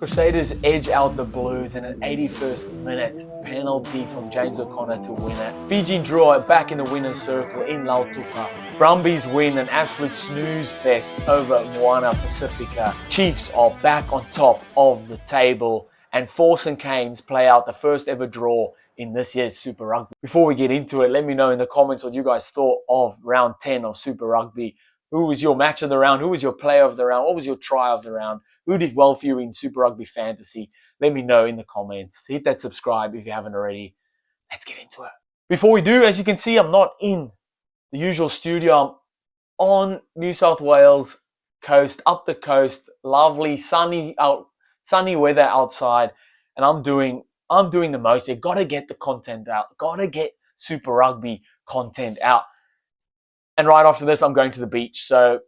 Crusaders edge out the Blues in an 81st minute penalty from James O'Connor to win it. Fijian Drua back in the winner's circle in Lautuka. Brumbies win an absolute snooze fest over Moana Pacifica. Chiefs are back on top of the table, and Force and Canes play out the first ever draw in this year's Super Rugby. Before we get into it, let me know in the comments what you guys thought of round 10 of Super Rugby. Who was your match of the round? Who was your player of the round? What was your try of the round? Who did well for you in Super Rugby Fantasy? Let me know in the comments. Hit that subscribe if you haven't already. Let's get into it. Before we do, as you can see, I'm not in the usual studio. I'm on New South Wales coast, up the coast. Lovely, sunny weather outside. And I'm doing the most. You gotta get the content out. Gotta get Super Rugby content out. And right after this, I'm going to the beach. So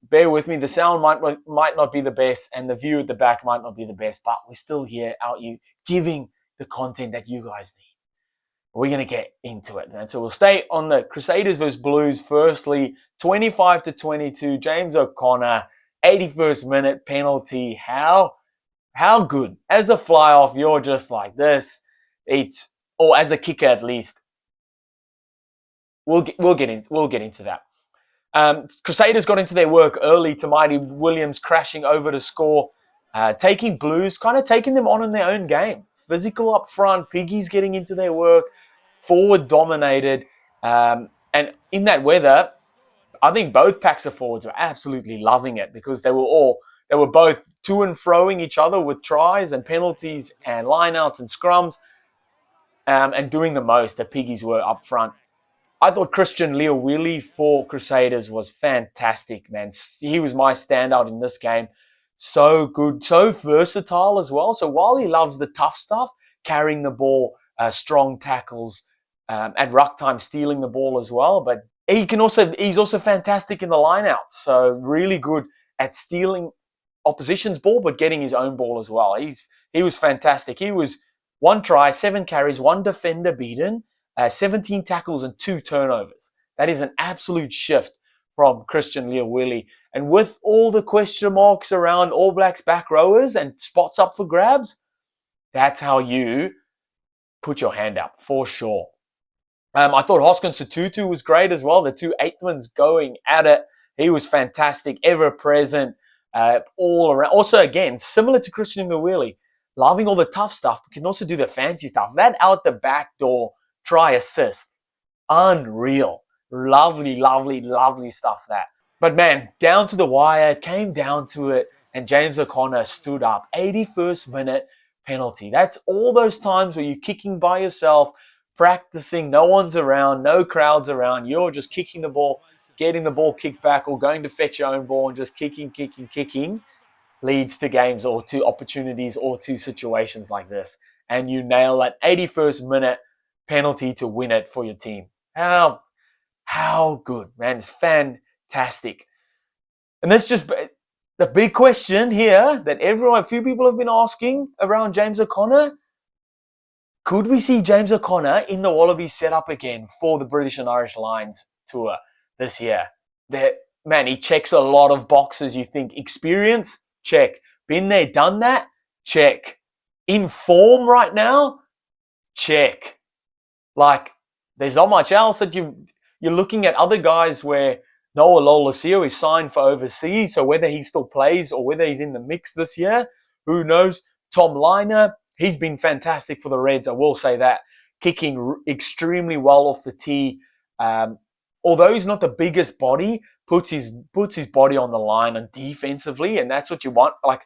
bear with me. The sound might not be the best, and the view at the back might not be the best, but we're still here out you giving the content that you guys need. We're going to get into it. And so we'll stay on the Crusaders versus Blues. Firstly, 25-22, James O'Connor, 81st minute penalty. How good? As a fly-off, you're just like this. Or as a kicker at least. We'll get into that. Crusaders got into their work early. Tamati Williams crashing over to score, taking Blues, kind of taking them on in their own game. Physical up front, Piggies getting into their work, forward dominated, and in that weather, I think both packs of forwards were absolutely loving it because they were both to and froing each other with tries and penalties and lineouts and scrums, and doing the most. The Piggies were up front. I thought Christian Leawili for Crusaders was fantastic, man. He was my standout in this game. So good, so versatile as well. So while he loves the tough stuff, carrying the ball, strong tackles, at ruck time stealing the ball as well, but he's also fantastic in the lineouts. So really good at stealing opposition's ball, but getting his own ball as well. He was fantastic. He was 1 try, 7 carries, 1 defender beaten. 17 tackles and 2 turnovers. That is an absolute shift from Christian Leawili. And with all the question marks around All Blacks back rowers and spots up for grabs, that's how you put your hand up, for sure. I thought Hoskins Sotutu was great as well. The 2 8thmans going at it. He was fantastic, ever present, all around. Also, again, similar to Christian Leawili, loving all the tough stuff, but can also do the fancy stuff. That out the back door try assist. Unreal. Lovely stuff that. But man, down to the wire, it came down to it, and James O'Connor stood up. 81st minute penalty. That's all those times where you're kicking by yourself, practicing, no one's around, no crowds around, you're just kicking the ball, getting the ball kicked back, or going to fetch your own ball and just kicking, leads to games or to opportunities or to situations like this. And you nail that 81st minute penalty to win it for your team. How good, man. It's fantastic. And that's just the big question here that a few people have been asking around James O'Connor. Could we see James O'Connor in the Wallabies set up again for the British and Irish Lions tour this year? Man, he checks a lot of boxes. You think experience? Check. Been there, done that? Check. In form right now? Check. Like, there's not much else that you're looking at other guys where Noah Lolesio is signed for overseas, so whether he still plays or whether he's in the mix this year, who knows? Tom Liner, he's been fantastic for the Reds, I will say that. Kicking extremely well off the tee. Although he's not the biggest body, puts his body on the line and defensively, and that's what you want. Like,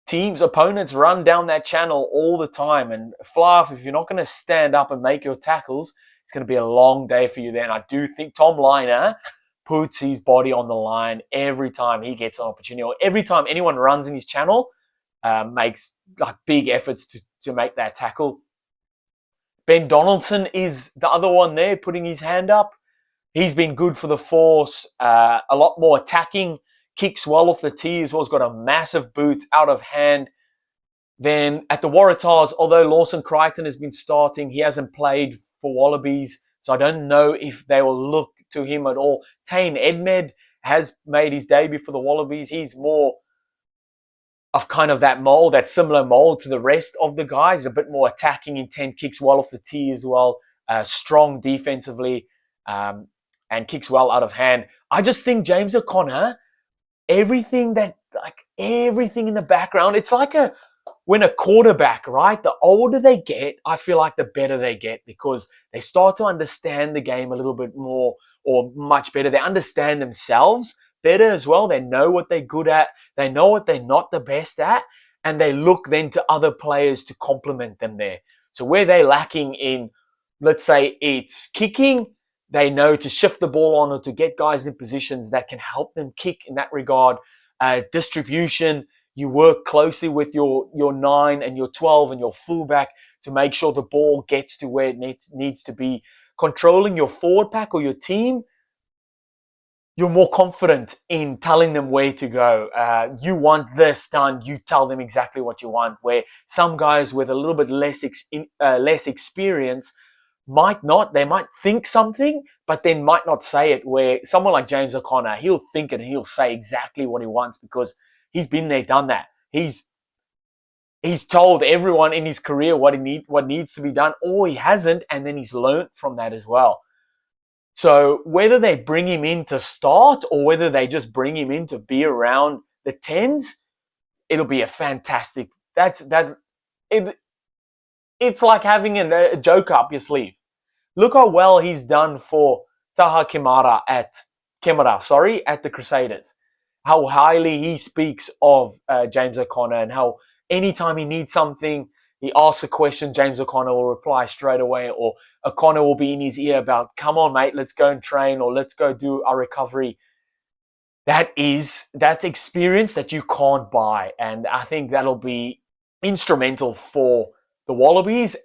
opponents run down that channel all the time. And Fluff, if you're not going to stand up and make your tackles, it's going to be a long day for you there. And I do think Tom Liner puts his body on the line every time he gets an opportunity, or every time anyone runs in his channel, makes like big efforts to make that tackle. Ben Donaldson is the other one there, putting his hand up. He's been good for the Force, a lot more attacking. Kicks well off the tee as well. He's got a massive boot out of hand. Then at the Waratahs, although Lawson Crichton has been starting, he hasn't played for Wallabies. So I don't know if they will look to him at all. Tane Edmed has made his debut for the Wallabies. He's more of kind of that mold, that similar mold to the rest of the guys. A bit more attacking intent, kicks well off the tee as well, strong defensively, and kicks well out of hand. I just think James O'Connor, everything in the background, it's like when a quarterback, right? The older they get, I feel like the better they get because they start to understand the game a little bit more or much better. They understand themselves better as well. They know what they're good at. They know what they're not the best at. And they look then to other players to complement them there. So where they're lacking in, let's say it's kicking, they know to shift the ball on or to get guys in positions that can help them kick in that regard. Distribution, you work closely with your 9 and your 12 and your fullback to make sure the ball gets to where it needs to be. Controlling your forward pack or your team, you're more confident in telling them where to go. You want this done, you tell them exactly what you want. Where some guys with a little bit less experience might not. They might think something, but then might not say it. Where someone like James O'Connor, he'll think it and he'll say exactly what he wants because he's been there, done that. He's told everyone in his career what needs to be done, or he hasn't, and then he's learnt from that as well. So whether they bring him in to start or whether they just bring him in to be around the 10s, it'll be a fantastic. It's like having a joke up your sleeve. Look how well he's done for Taha Kemara at the Crusaders. How highly he speaks of James O'Connor and how anytime he needs something, he asks a question, James O'Connor will reply straight away, or O'Connor will be in his ear about, come on, mate, let's go and train, or let's go do our recovery. That's experience that you can't buy. And I think that'll be instrumental for the Wallabies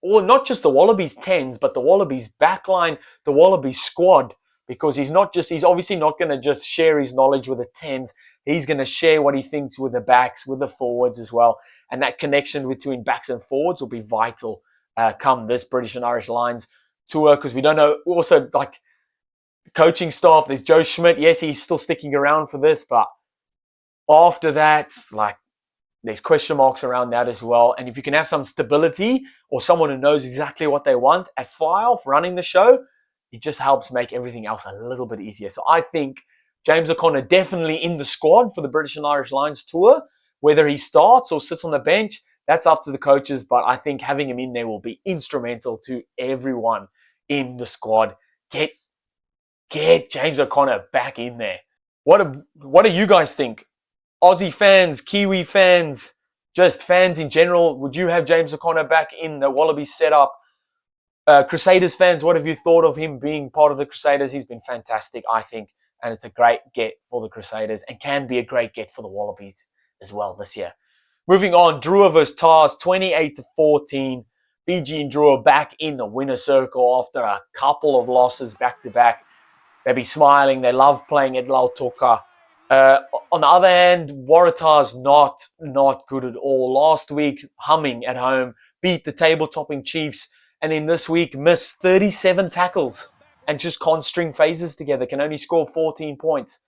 not just the Wallabies 10s, but the Wallabies backline, the Wallabies squad, because he's obviously not going to just share his knowledge with the 10s. He's going to share what he thinks with the backs, with the forwards as well. And that connection between backs and forwards will be vital come this British and Irish Lions tour, because we don't know. Also, like coaching staff, there's Joe Schmidt. Yes, he's still sticking around for this, but after that, like there's question marks around that as well. And if you can have some stability or someone who knows exactly what they want at fly-off running the show, it just helps make everything else a little bit easier. So I think James O'Connor definitely in the squad for the British and Irish Lions tour. Whether he starts or sits on the bench, that's up to the coaches. But I think having him in there will be instrumental to everyone in the squad. Get James O'Connor back in there. What do you guys think? Aussie fans, Kiwi fans, just fans in general, would you have James O'Connor back in the Wallabies setup? Crusaders fans, what have you thought of him being part of the Crusaders? He's been fantastic, I think, and it's a great get for the Crusaders and can be a great get for the Wallabies as well this year. Moving on, Drua versus Tahs, 28-14. Fijian Drua back in the winner circle after a couple of losses back-to-back. They'll be smiling. They love playing at Lautoka. On the other hand, Waratahs not good at all. Last week, humming at home, beat the table-topping Chiefs, and in this week, missed 37 tackles and just can't string phases together, can only score 14 points.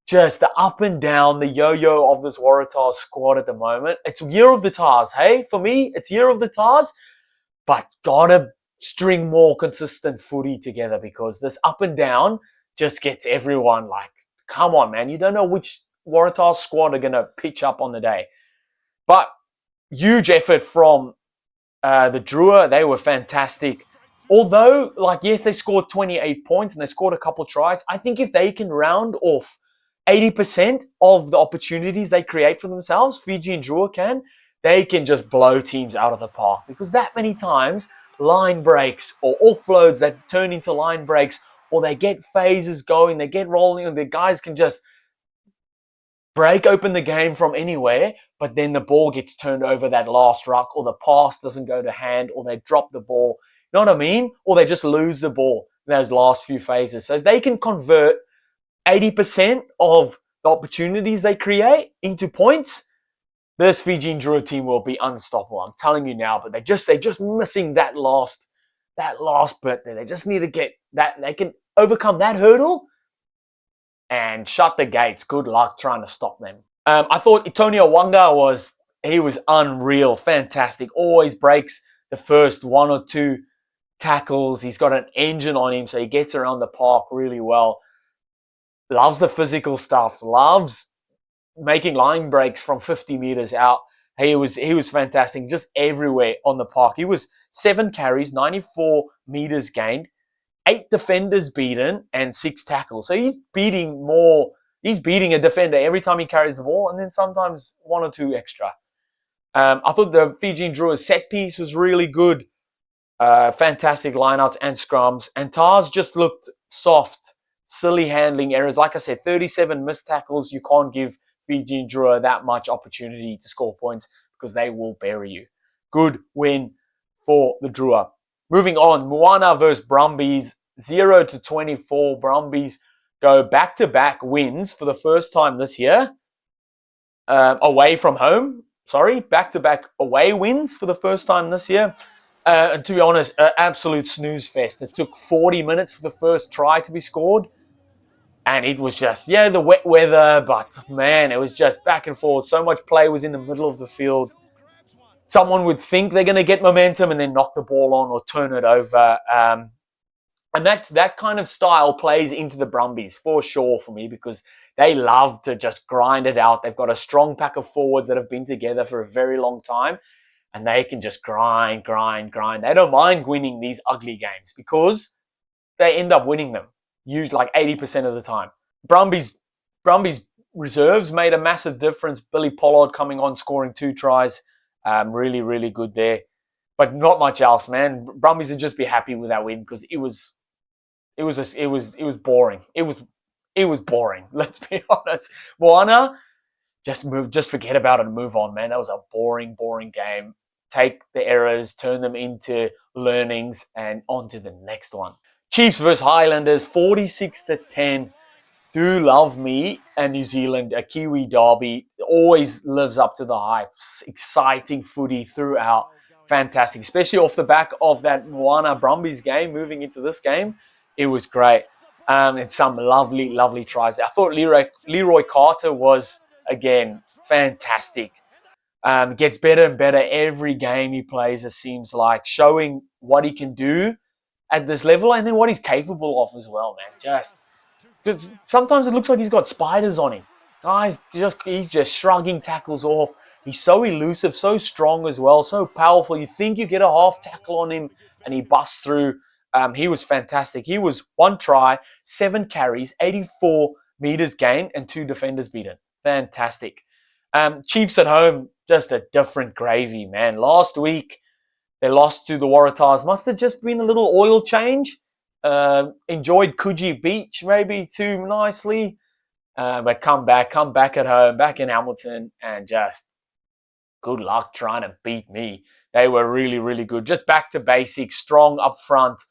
Just the up and down, the yo-yo of this Waratahs squad at the moment. It's year of the Tahs, hey? For me, it's year of the Tahs, but gotta string more consistent footy together because this up and down just gets everyone like, come on, man. You don't know which Waratahs squad are going to pitch up on the day. But huge effort from the Drua. They were fantastic. Although, yes, they scored 28 points and they scored a couple tries. I think if they can round off 80% of the opportunities they create for themselves, Fiji and Drua they can just blow teams out of the park. Because that many times, line breaks or offloads that turn into line breaks, or they get phases going, they get rolling, and the guys can just break open the game from anywhere, but then the ball gets turned over that last ruck, or the pass doesn't go to hand, or they drop the ball. You know what I mean? Or they just lose the ball in those last few phases. So if they can convert 80% of the opportunities they create into points, this Fijian Drua team will be unstoppable. I'm telling you now, but they're just missing that last bit there. They just need to get that. They can overcome that hurdle and shut the gates. Good luck trying to stop them. I thought Tony Awanga he was unreal, fantastic. Always breaks the first one or two tackles. He's got an engine on him, so he gets around the park really well. Loves the physical stuff. Loves making line breaks from 50 meters out. He was fantastic, just everywhere on the park. He was 7 carries, 94 meters gained, 8 defenders beaten, and 6 tackles. So he's beating more. He's beating a defender every time he carries the ball, and then sometimes 1 or 2 extra. I thought the Fijian Drua set piece was really good. Fantastic lineouts and scrums. And Tars just looked soft, silly handling errors. Like I said, 37 missed tackles. You can't give Fijian Drua that much opportunity to score points because they will bury you. Good win for the Drua. Moving on, Moana versus Brumbies, 0-24. Brumbies go back-to-back wins for the first time this year. Away from home. Sorry, back-to-back away wins for the first time this year. And to be honest, an absolute snooze fest. It took 40 minutes for the first try to be scored. And it was just, the wet weather, but man, it was just back and forth. So much play was in the middle of the field. Someone would think they're going to get momentum and then knock the ball on or turn it over. And that kind of style plays into the Brumbies for sure for me because they love to just grind it out. They've got a strong pack of forwards that have been together for a very long time. And they can just grind. They don't mind winning these ugly games because they end up winning them, usually like 80% of the time. Brumbies reserves made a massive difference. Billy Pollard coming on, scoring 2 tries. Really, really good there. But not much else, man. Brumbies would just be happy with that win because it was boring. It was boring. Let's be honest. Moana, just forget about it and move on, man. That was a boring game. Take the errors, turn them into learnings, and on to the next one. Chiefs versus Highlanders, 46-10. Do love me and New Zealand, a Kiwi derby. Always lives up to the hype. Exciting footy throughout. Fantastic, especially off the back of that Moana Brumbies game. Moving into this game, it was great. And some lovely tries. I thought Leroy Carter was, again, fantastic. Gets better and better every game he plays, it seems like, showing what he can do at this level and then what he's capable of as well, man. Just because sometimes it looks like he's got spiders on him. He's just shrugging tackles off. He's so elusive, so strong as well, so powerful. You think you get a half tackle on him and he busts through. He was fantastic. He was 1 try, 7 carries, 84 meters gained, and 2 defenders beaten. Fantastic. Chiefs at home, just a different gravy, man. Last week, they lost to the Waratahs. Must have just been a little oil change. Enjoyed Coogee Beach maybe too nicely. But come back at home, back in Hamilton, and just good luck trying to beat me. They were really, really good. Just back to basics, strong up front,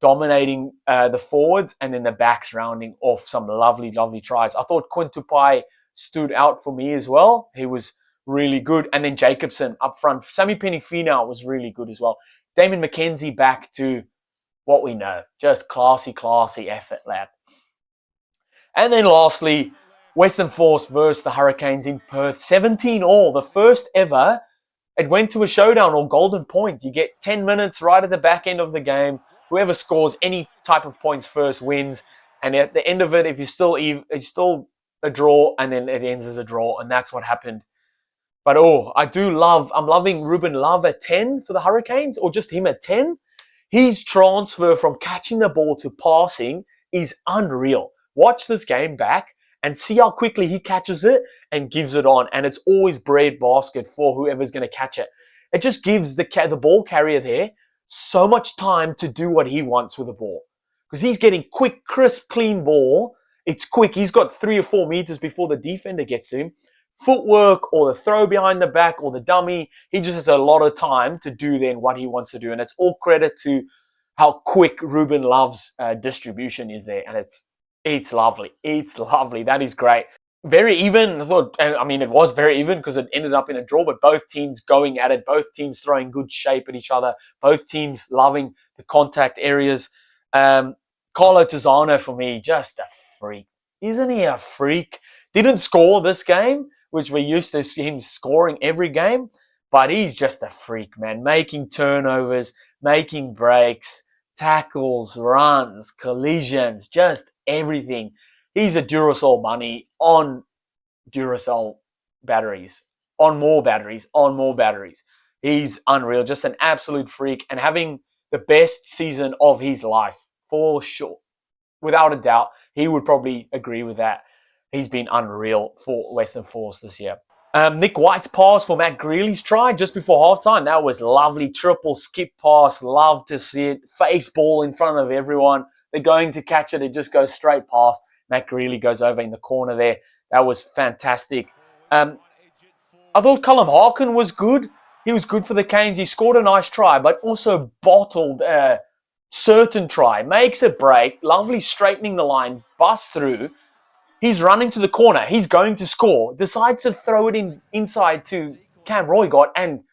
dominating the forwards, and then the backs rounding off some lovely tries. I thought Quintupai stood out for me as well. He was really good. And then Jacobson up front. Sammy Penifina was really good as well. Damon McKenzie back to what we know. Just classy effort, lad. And then lastly, Western Force versus the Hurricanes in Perth. 17-all, the first ever. It went to a showdown or golden point. You get 10 minutes right at the back end of the game. Whoever scores any type of points first wins. And at the end of it, if you're it's still a draw, and then it ends as a draw, and that's what happened. But I'm loving Ruben Love at 10 for the Hurricanes, or just him at 10. His transfer from catching the ball to passing is unreal. Watch this game back and see how quickly he catches it and gives it on, and it's always breadbasket for whoever's going to catch it. It just gives the ball carrier there so much time to do what he wants with the ball, because he's getting quick, crisp, clean ball. It's quick. He's got 3 or 4 meters before the defender gets to him. Footwork or the throw behind the back or the dummy, he just has a lot of time to do then what he wants to do. And it's all credit to how quick Ruben Love's distribution is there. And it's lovely. It's lovely. That is great. Very even. It was very even because it ended up in a draw, but both teams going at it, both teams throwing good shape at each other, both teams loving the contact areas. Carlo Tizzano, for me, just a freak. Isn't he a freak? Didn't score this game, which we're used to him scoring every game. But he's just a freak, man. Making turnovers, making breaks, tackles, runs, collisions, just everything. He's a Duracell bunny on Duracell batteries, on more batteries, on more batteries. He's unreal, just an absolute freak, and having the best season of his life, for sure. Without a doubt, he would probably agree with that. He's been unreal for Western Force this year. Nick White's pass for Matt Greeley's try just before halftime. That was lovely. Triple skip pass. Love to see it. Face ball in front of everyone. They're going to catch it. It just goes straight past. Matt Greeley goes over in the corner there. That was fantastic. I thought Callum Harkin was good. He was good for the Canes. He scored a nice try, but also bottled a certain try. Makes a break. Lovely straightening the line. Busts through. He's running to the corner. He's going to score. Decides to throw it inside to Cam Roygott and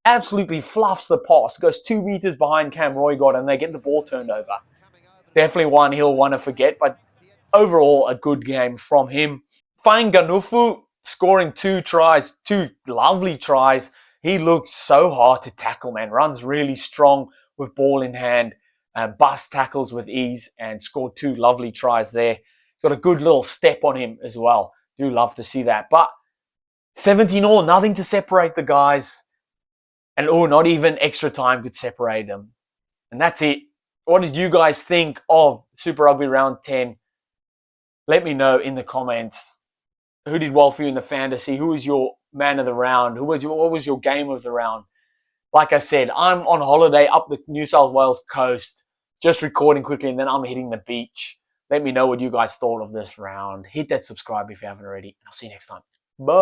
absolutely fluffs the pass. Goes 2 meters behind Cam Roygott and they get the ball turned over. Definitely one he'll want to forget, but overall a good game from him. Fainganufu scoring 2 tries, 2 lovely tries. He looks so hard to tackle, man. Runs really strong with ball in hand. Bust tackles with ease and scored 2 lovely tries there. He's got a good little step on him as well. Do love to see that. But 17-all, nothing to separate the guys. And not even extra time could separate them. And that's it. What did you guys think of Super Rugby Round 10? Let me know in the comments. Who did well for you in the fantasy? Who was your man of the round? What was your game of the round? Like I said, I'm on holiday up the New South Wales coast, just recording quickly, and then I'm hitting the beach. Let me know what you guys thought of this round. Hit that subscribe if you haven't already. I'll see you next time. Bye.